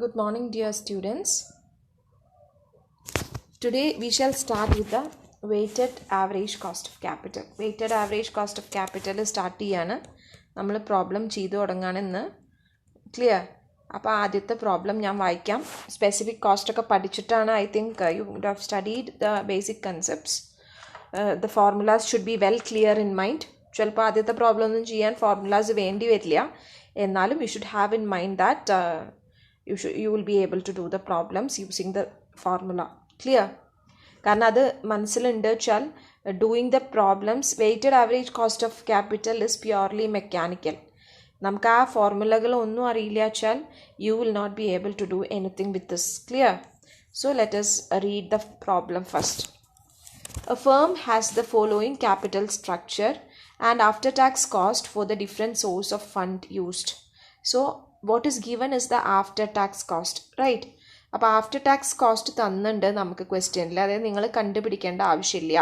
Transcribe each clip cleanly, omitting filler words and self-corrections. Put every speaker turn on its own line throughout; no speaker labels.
Good morning, dear students. Today we shall start with the weighted average cost of capital. Weighted average cost of capital start ചെയ്യാണ് നമ്മൾ problem ചെയ്തു തുടങ്ങാണെന്ന് clear. അപ്പോൾ ആദ്യത്തെ problem ഞാൻ വായിക്കാം. Specific cost ഒക്കെ പഠിച്ചിട്ടാണ് I think you would have studied the basic concepts. The formulas should be well clear in mind. ചിലപ്പോൾ ആദ്യത്തെ പ്രോബ്ലം ഒന്നും ചെയ്യാൻ ഫോർമുലാസ് വേണ്ടി വരില്ല, എന്നാലും you should have in mind that you will be able to do the problems using the formula. Clear? കാരണം അത് മനസ്സിലുണ്ട് വെച്ചാൽ doing the problems weighted average cost of capital is purely mechanical. നമുക്ക് ആ ഫോർമുലകളൊന്നും അറിയില്ല വെച്ചാൽ you will not be able to do anything with this. Clear? So let us read the problem first. A firm has the following capital structure and after-tax cost for the different source of fund used. So what is given is the after-tax cost, right? അപ്പോൾ after tax cost തന്നിട്ടുണ്ട് നമുക്ക് ക്വസ്റ്റ്യനിൽ. അതായത് നിങ്ങൾ കണ്ടുപിടിക്കേണ്ട ആവശ്യമില്ല.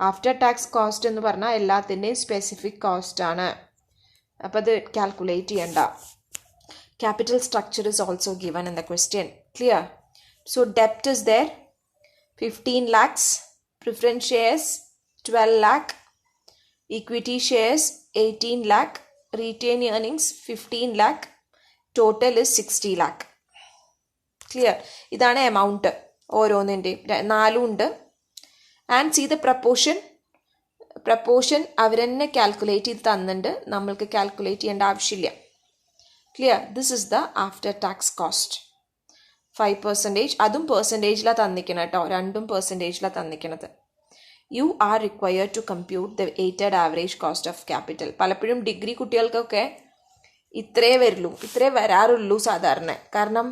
After tax cost എന്ന് പറഞ്ഞാൽ എല്ലാത്തിൻ്റെയും സ്പെസിഫിക് കോസ്റ്റാണ്. അപ്പോൾ അത് കാൽക്കുലേറ്റ് ചെയ്യണ്ട. Capital structure is also given in the question. Clear? So ഡെപ്റ്റ് is there 15 lakhs, preference shares 12 lakh, equity shares 18 lakh, retained earnings 15 lakh, total is 60 lakh. Clear? ഇതാണ് amount ഓരോന്നിൻ്റെയും. 4 ഉണ്ട്. ആൻഡ് സീ ദ പ്രപ്പോർഷൻ അവർ തന്നെ calculate ചെയ്ത് തന്നിട്ടുണ്ട്, നമ്മൾക്ക് calculate ചെയ്യേണ്ട ആവശ്യമില്ല. Clear? This is the after tax cost. 5%, അതും പെർസെൻറ്റേജിലാണ് തന്നിക്കണം കേട്ടോ, രണ്ടും പെർസെൻറ്റേജിലാണ് തന്നിക്കണത്. You are required to compute the weighted average cost of capital. പലപ്പോഴും ഡിഗ്രി കുട്ടികൾക്കൊക്കെ ഇത്രേ വരാറുള്ളൂ സാധാരണ. കാരണം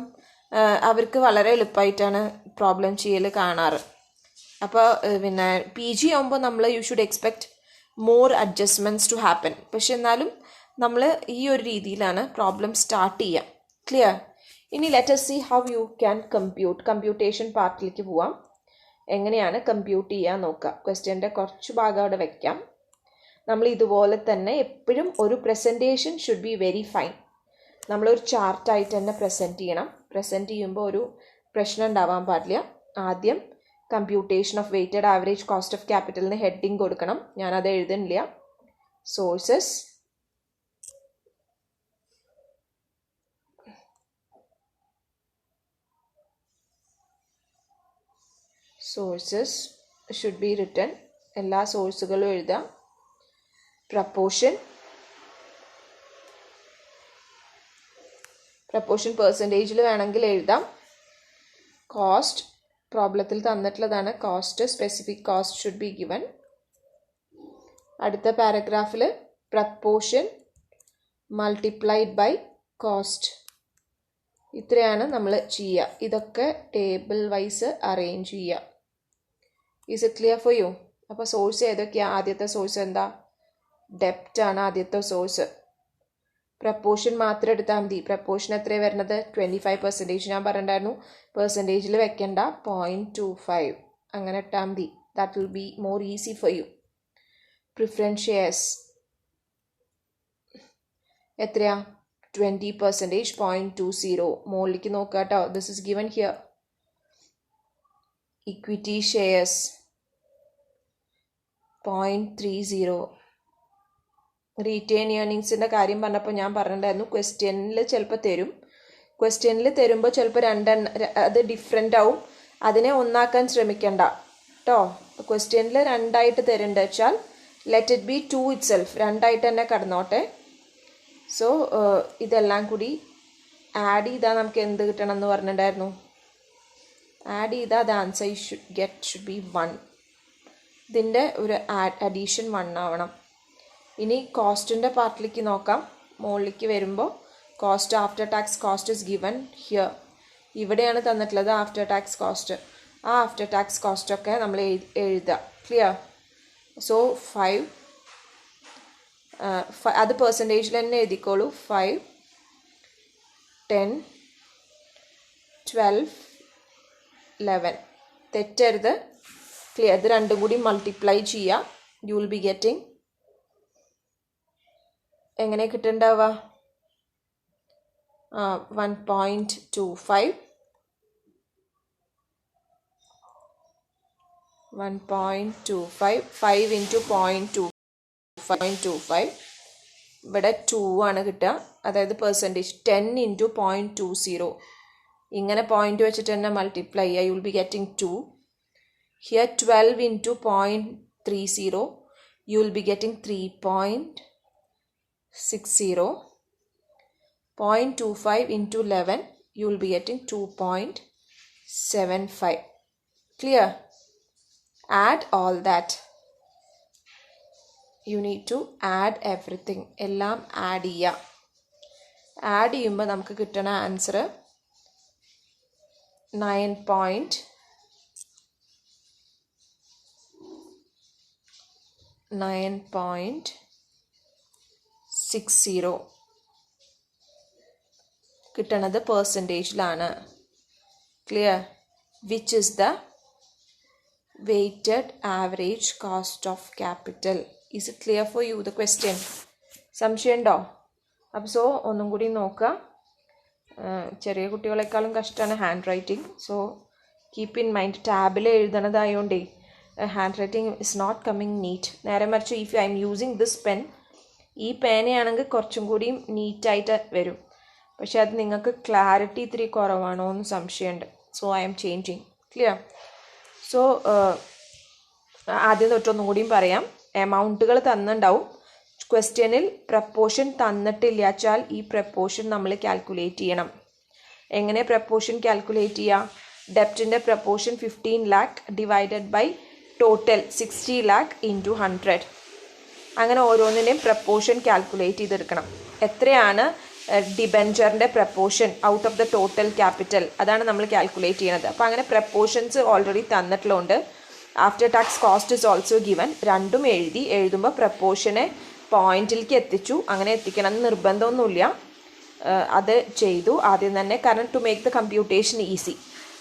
അവർക്ക് വളരെ എളുപ്പമായിട്ടാണ് പ്രോബ്ലം ചെയ്യൽ കാണാറ്. അപ്പോൾ പിന്നെ പി ജി ആകുമ്പോൾ നമ്മൾ you should expect more adjustments to happen. പക്ഷെ എന്നാലും നമ്മൾ ഈ ഒരു രീതിയിലാണ് പ്രോബ്ലം സ്റ്റാർട്ട് ചെയ്യുക. ക്ലിയർ? ഇനി let us see how you can compute. Computation പാർട്ടിലേക്ക് പോവാം. എങ്ങനെയാണ് കമ്പ്യൂട്ട് ചെയ്യാൻ നോക്കുക. ക്വസ്റ്റ്യൻ്റെ കുറച്ച് ഭാഗം അവിടെ വയ്ക്കാം. നമ്മൾ ഇതുപോലെ തന്നെ എപ്പോഴും ഒരു presentation should be very fine. നമ്മളൊരു ചാർട്ടായിട്ട് തന്നെ പ്രസൻറ്റ് ചെയ്യണം. പ്രസൻറ്റ് ചെയ്യുമ്പോൾ ഒരു പ്രശ്നം ഉണ്ടാവാൻ പാടില്ല. ആദ്യം computation of weighted average cost of ക്യാപിറ്റലിന് ഹെഡിങ് കൊടുക്കണം. ഞാനത് എഴുതുന്നില്ല. Sources, should be written. എല്ലാ സോഴ്സുകളും എഴുതാം. പ്രപ്പോർഷൻ പെർസെൻറ്റേജിൽ വേണമെങ്കിൽ എഴുതാം. കോസ്റ്റ് പ്രോബ്ലത്തിൽ തന്നിട്ടുള്ളതാണ്. Cost, specific cost should be given. അടുത്ത പാരഗ്രാഫിൽ പ്രപ്പോർഷൻ മൾട്ടിപ്ലൈഡ് ബൈ കോസ്റ്റ്. ഇത്രയാണ് നമ്മൾ ചെയ്യുക. ഇതൊക്കെ ടേബിൾ വൈസ് അറേഞ്ച് ചെയ്യുക. Is it clear for you? അപ്പോൾ സോഴ്സ് ഏതൊക്കെയാണ്? ആദ്യത്തെ സോഴ്സ് എന്താ? ഡെപ്റ്റ് ആണ് ആദ്യത്തെ സോഴ്സ്. പ്രപ്പോർഷൻ മാത്രം എടുത്താൽ മതി. പ്രപ്പോർഷൻ എത്രയാണ് വരുന്നത്? 25%. ഞാൻ പറഞ്ഞിട്ടുണ്ടായിരുന്നു പെർസെൻറ്റേജിൽ വെക്കേണ്ട, 0.25 അങ്ങനെ ഇട്ടാൽ മതി. That will be more easy for you. Preference shares എത്രയാ? 20%, 0.20. മുകളിലേക്ക് നോക്കുക കേട്ടോ. This is given here. Equity shares 0.30. Retain ഏർണിങ്സിൻ്റെ കാര്യം പറഞ്ഞപ്പോൾ ഞാൻ പറഞ്ഞിട്ടുണ്ടായിരുന്നു ക്വസ്റ്റ്യനിൽ ചിലപ്പോൾ തരും. ക്വസ്റ്റ്യനിൽ തരുമ്പോൾ ചിലപ്പോൾ അത് ഡിഫറെൻ്റ് ആവും. അതിനെ ഒന്നാക്കാൻ ശ്രമിക്കണ്ട കേട്ടോ. ക്വസ്റ്റ്യനിൽ 2 തരുന്നുണ്ട് വെച്ചാൽ ലെറ്റ് ഇറ്റ് ബി 2 itself. 2 തന്നെ കടന്നോട്ടെ. സോ ഇതെല്ലാം കൂടി ആഡ് ചെയ്താൽ നമുക്ക് എന്ത് കിട്ടണം എന്ന് പറഞ്ഞിട്ടുണ്ടായിരുന്നു? ആഡ് ചെയ്താൽ അത് ആൻസർ ഷുഡ് ബി 1. ഇതിൻ്റെ ഒരു അഡീഷൻ 1 ആവണം. ഇനി കോസ്റ്റിൻ്റെ പാർട്ടിലേക്ക് നോക്കാം. മുകളിലേക്ക് വരുമ്പോൾ cost, after tax cost is given here. ഇവിടെയാണ് തന്നിട്ടുള്ളത് ആഫ്റ്റർ ടാക്സ് കോസ്റ്റ്. ആ ആഫ്റ്റർ ടാക്സ് കോസ്റ്റൊക്കെ നമ്മൾ എഴുതുക. ക്ലിയർ? സോ 5, അത് പെർസെൻറ്റേജിൽ തന്നെ എഴുതിക്കോളൂ. 5, 10, 12, 11. തെറ്റരുത്. ക്ലിയർ? ഇത് രണ്ടും കൂടി മൾട്ടിപ്ലൈ ചെയ്യുക. യു വിൽ ബി ഗെറ്റിംഗ് എങ്ങനെ കിട്ടുന്നുണ്ടാവുക? 1.25 5 into 0.25 ഇവിടെ 2 ആണ് കിട്ടുക, അതായത് പെർസെൻറ്റേജ് 10 into 0.20 ഇങ്ങനെ പോയിന്റ് വെച്ചിട്ട് തന്നെ മൾട്ടിപ്ലൈ ചെയ്യുക, you will be getting 2. Here 12 into 0.30 you will be getting 3.60. 0.25 into 11 you will be getting 2.75. Clear? Add all that. You need to add everything. എല്ലാം ആഡ് ചെയ്യുക. ആഡ് ചെയ്യുമ്പോൾ നമുക്ക് കിട്ടുന്ന ആൻസർ 9.60 കിട്ടണത് പെർസെൻറ്റേജിലാണ്. Clear? Which is the weighted average cost of capital? Is it clear for you the question? സംശയം ഉണ്ടോ? അപ്പോൾ സോ ഒന്നും കൂടി നോക്കുക. ചെറിയ കുട്ടികളെക്കാളും കഷ്ടമാണ് hand writing. So keep in mind, ടാബിൽ എഴുതണതായോണ്ടേ hand writing is not coming neat. നേരെ മറിച്ച് if I'm using this pen, ഈ പേനയാണെങ്കിൽ കുറച്ചും കൂടി നീറ്റായിട്ട് വരും. പക്ഷെ അത് നിങ്ങൾക്ക് ക്ലാരിറ്റി ഇത്തിരി കുറവാണോ എന്ന് സംശയമുണ്ട്. So I M changing. Clear? So ആദ്യം തൊട്ടൊന്നും കൂടിയും പറയാം. എമൗണ്ടുകൾ തന്നിട്ടുണ്ടാവും. ക്വസ്റ്റ്യനിൽ പ്രപ്പോർഷൻ തന്നിട്ടില്ലാച്ചാൽ ഈ പ്രപ്പോർഷൻ നമ്മൾ കാൽക്കുലേറ്റ് ചെയ്യണം. എങ്ങനെ പ്രപ്പോർഷൻ കാൽക്കുലേറ്റ് ചെയ്യുക? ഡെപ്റ്റിൻ്റെ proportion 15 lakh divided by total 60 lakh into 100. അങ്ങനെ ഓരോന്നിൻ്റെയും പ്രപ്പോർഷൻ കാൽക്കുലേറ്റ് ചെയ്തെടുക്കണം. എത്രയാണ് ഡിബെഞ്ചറിൻ്റെ proportion out of the total capital, അതാണ് നമ്മൾ കാൽക്കുലേറ്റ് ചെയ്യണത്. അപ്പോൾ അങ്ങനെ പ്രപ്പോർഷൻസ് ഓൾറെഡി തന്നിട്ടുള്ളതുകൊണ്ട് after tax cost is also given. രണ്ടും എഴുതുമ്പോൾ പ്രപ്പോർഷനെ പോയിന്റിലേക്ക് എത്തിച്ചു. അങ്ങനെ എത്തിക്കണം എന്ന് നിർബന്ധമൊന്നുമില്ല. അത് ചെയ്തു ആദ്യം തന്നെ, കാരണം to make the computation easy.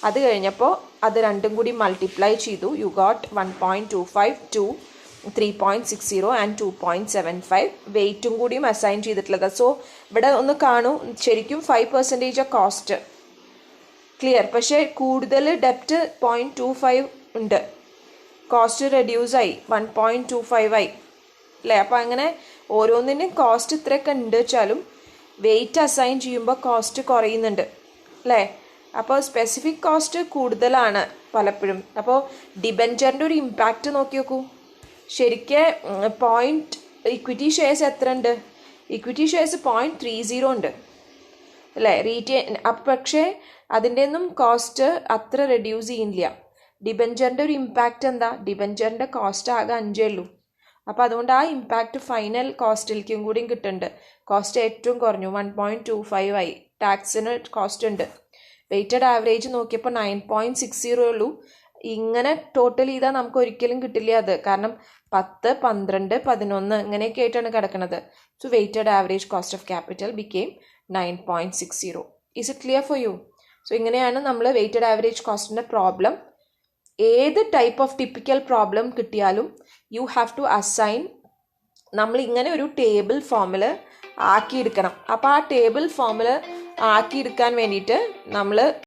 അത് കഴിഞ്ഞപ്പോൾ അത് രണ്ടും കൂടി മൾട്ടിപ്ലൈ ചെയ്തു. You got 1.25 to 3.60 and 2.75. വെയിറ്റും കൂടിയും അസൈൻ ചെയ്തിട്ടുള്ളത്. സോ ഇവിടെ ഒന്ന് കാണൂ, ശരിക്കും 5% കോസ്റ്റ്. ക്ലിയർ? പക്ഷേ കൂടുതൽ ഡെപ്റ്റ് 0.25 ഉണ്ട്, കോസ്റ്റ് റെഡ്യൂസായി 1.25 ആയി അല്ലേ? അപ്പോൾ അങ്ങനെ ഓരോന്നിനും കോസ്റ്റ് ഇത്രയൊക്കെ ഉണ്ട് വെച്ചാലും വെയിറ്റ് അസൈൻ ചെയ്യുമ്പോൾ കോസ്റ്റ് കുറയുന്നുണ്ട് അല്ലേ? അപ്പോൾ സ്പെസിഫിക് കോസ്റ്റ് കൂടുതലാണ് പലപ്പോഴും. അപ്പോൾ ഡിബെഞ്ചറിൻ്റെ ഒരു ഇമ്പാക്റ്റ് നോക്കി നോക്കൂ. ശരിക്കും ഇക്വിറ്റി ഷെയർസ് എത്ര ഉണ്ട്? ഇക്വിറ്റി ഷെയർസ് 0.30 ഉണ്ട് അല്ലേ? പക്ഷേ അതിൻ്റെ ഒന്നും കോസ്റ്റ് അത്ര റെഡ്യൂസ് ചെയ്യുന്നില്ല. ഡിബെഞ്ചറിൻ്റെ ഒരു ഇമ്പാക്റ്റ് എന്താ? ഡിബെഞ്ചറിൻ്റെ കോസ്റ്റ് ആകെ 5 ഉള്ളൂ. അപ്പോൾ അതുകൊണ്ട് ആ ഇമ്പാക്റ്റ് ഫൈനൽ കോസ്റ്റിലേക്കും കൂടിയും കിട്ടുന്നുണ്ട്. കോസ്റ്റ് ഏറ്റവും കുറഞ്ഞു 1.25 ആയി. ടാക്സിന് കോസ്റ്റ് ഉണ്ട്. വെയ്റ്റഡ് ആവറേജ് നോക്കിയപ്പോൾ 9.60 ഉള്ളൂ. ഇങ്ങനെ ടോട്ടൽ ചെയ്താൽ നമുക്ക് ഒരിക്കലും കിട്ടില്ല അത്, കാരണം 10, 12, 11 ഇങ്ങനെയൊക്കെ ആയിട്ടാണ് കിടക്കുന്നത്. So weighted average cost of capital became 9.60. Is it clear for U? So ഇങ്ങനെയാണ് നമ്മൾ വെയ്റ്റഡ് ആവറേജ് കോസ്റ്റിൻ്റെ പ്രോബ്ലം. ഏത് ടൈപ്പ് ഓഫ് ടിപ്പിക്കൽ പ്രോബ്ലം കിട്ടിയാലും യു ഹാവ് ടു അസൈൻ. നമ്മൾ ഇങ്ങനെ ഒരു ടേബിൾ ഫോമിൽ ആക്കിയെടുക്കണം. അപ്പോൾ ആ ടേബിൾ ഫോമിൽ ആക്കിയെടുക്കാൻ വേണ്ടിയിട്ട് നമ്മൾ